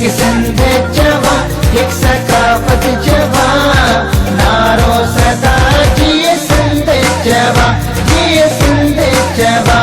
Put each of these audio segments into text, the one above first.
एक सिंध जवा, एक सकाफत जवा, नारो सदा जिए सिंध जवा, जिए सिंध जवा।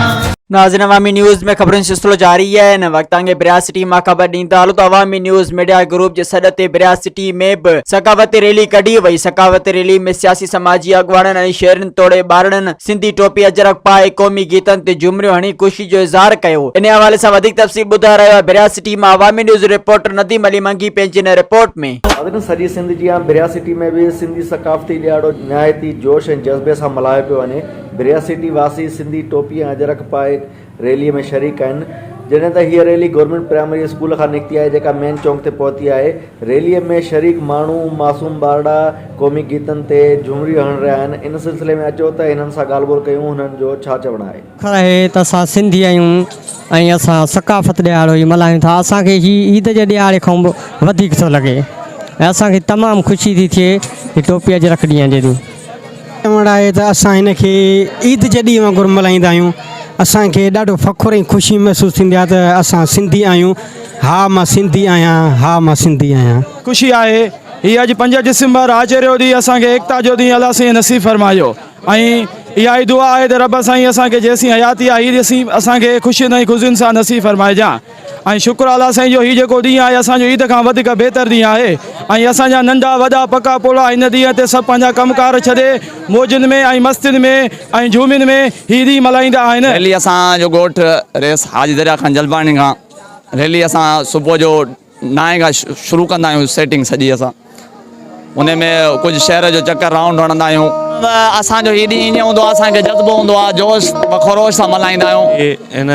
नाज़रीन अवामी न्यूज़ में खबरुनि सिलसिलो जारी है। इन वक्त तव्हांखे बिरियात सिटी मां ख़बर ॾींदा हलूं त अवामी न्यूज़ मीडिया ग्रुप जे सॾ ते बिरियात सिटी में बि सकावती रैली कढी वई। सकावती रैली में सियासी समाजी अॻुवाणनि ऐं शहरनि तोड़े ॿारनि सिंधी टोपी अजरक पाए क़ौमी गीतनि ते झुमरियूं हणी ख़ुशी जो इज़हार कयो। इन हवाले सां वधीक तफ़सील ॿुधाए रहियो आहे बिरियात सिटी मां अवामी न्यूज़ रिपोर्टर नदीम अली मंगी पंहिंजी इन रिपोर्ट में। सॼी सिंध जी बिरियात सिटी में भी सिंधी सकाफ़ती ॾियारो निहायती जोश ऐं जज़्बे सां मल्हायो पियो वञे। बिरियात सिटी वासी सिंधी टोपी ऐं अजरक पाए रैली में शरीक आहिनि। जॾहिं त हीअ रैली गवर्नमेंट प्राइमरी स्कूल खां निकिती आहे जेका मेन चौक ते पहुती आहे। रैलीअ में शरीक माण्हू मासूम ॿारड़ा क़ौमी गीतनि ते झुमरियूं हणी रहिया आहिनि। इन सिलसिले में अचो त हिननि सां ॻाल्हि ॿोल कयूं, हुननि जो छा चवणु आहे। खैर त असां सिंधी आहियूं ऐं असां सकाफ़त ॾियारो ई मल्हायूं था। असांखे हीअ ईद जे ॾियारे खां बि वधीक थो लॻे ऐं असांखे तमामु ख़ुशी थी थिए ही टोपी अजरक ॾींहं जे ॾींहुं चवणु आहे त असां हिनखे ईद जे ॾींहुं वांगुरु मल्हाईंदा आहियूं। असांखे ॾाढो फ़ख़ुरु ऐं ख़ुशी महसूसु थींदी आहे त असां सिंधी आहियूं। हा मां सिंधी आहियां, हा मां सिंधी आहियां। ख़ुशी आहे हीअ अॼु 5 डिसेंबर आचरियो ॾींहुं असांखे एकता जो ॾींहुं अलाह साईं नसीब फरमायो ऐं इहा ई दुआ आहे त रब साईं असांखे जेसीं हयाती आहे हीअ ॾिसी असांखे ख़ुशियुनि ऐं ख़ुशियुनि सां नसीब फरमाइजां। ऐं शुक्र अलाह साईं जो हीउ जेको ॾींहुं आहे असांजो ईद खां वधीक बहितर ॾींहुं आहे ऐं असांजा नंढा वॾा पका पोला हिन ॾींहं ते सभु पंहिंजा कमकार छॾे मौजुनि में ऐं मस्तियुनि में ऐं झूमियुनि में हीअ ॾींहुं मल्हाईंदा आहिनि। रैली असांजो ॻोठ रेस हाजी दरिया खां जलबानी खां रैली असां सुबुह जो 9 खां शुरू कंदा आहियूं। सेटिंग सॼी असां उन में कुझु शहर जो चकर राउंड हणंदा आहियूं। असांजो हीअ ॾींहुं ईअं हूंदो आहे, असांखे जज़्बो हूंदो आहे, जोश ख़रोश सां मल्हाईंदा आहियूं। इन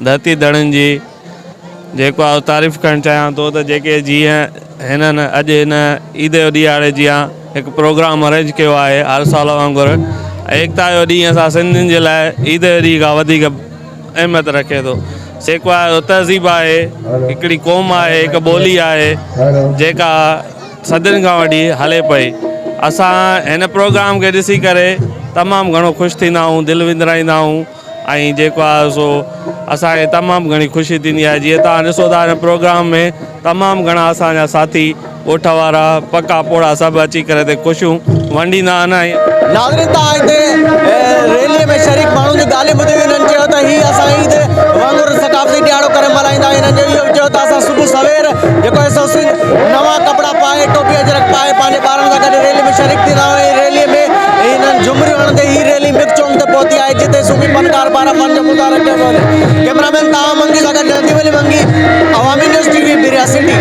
धरती धड़नि जी जेको आहे तारीफ़ करणु चाहियां थो त जेके जीअं हिननि अॼु हिन ईद जो ॾियारे जीअं हिकु प्रोग्राम अरेंज कयो आहे हर साल वांगुरु। एकता जो ॾींहुं असां सिंधियुनि जे लाइ ईद जो ॾींहुं खां वधीक अहमियत रखे थो। जेको आहे तहज़ीब आहे, हिकिड़ी क़ौम आहे, हिकु ॿोली आहे जेका सदियुनि खां वठी हले पई। असां हिन प्रोग्राम खे ॾिसी करे तमामु घणो ख़ुशि थींदा आहियूं, दिलि विंदराईंदा आहियूं ऐं जेको आहे सो असांखे तमामु घणी ख़ुशी थींदी आहे। जीअं तव्हां ॾिसो था हिन प्रोग्राम में तमामु घणा असांजा साथी ॻोठ वारा पका पोड़ा सभु अची करे हिते ख़ुशियूं वंडींदा आहिनि। नाज़रीन तव्हां हिते रैलीअ में शरीक माण्हुनि जी ॻाल्हियूं ॿुधी हिननि चयो त हीअ असां ईद वांगुरु सकाफ़ती ॾियारो करे मल्हाईंदा आहियूं। हिननि जो इहो चयो त असां सुबुह सवेर जेको आहे नवां कपिड़ा पाए टोपी अजरक पाए पंहिंजे ॿारनि सां गॾु रैली में शरीक थींदा आहियूं। रैलीअ में हिननि झुमरियूं हणंदे हीअ रैली मिक चौक ते पहुती आहे जिते सूबी फनकार 12 पंज मुतारिक कयो वञे। कैमरामैन तव्हां मंगी सां गॾु नदीम अली मंगी, अवामी न्यूज़ टीवी बिरियात सिटी।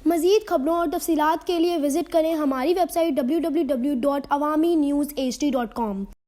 मज़ीद खबरों और तफसीलात के लिए विजिट करें हमारी वेबसाइट www.awamiNewsHD.com।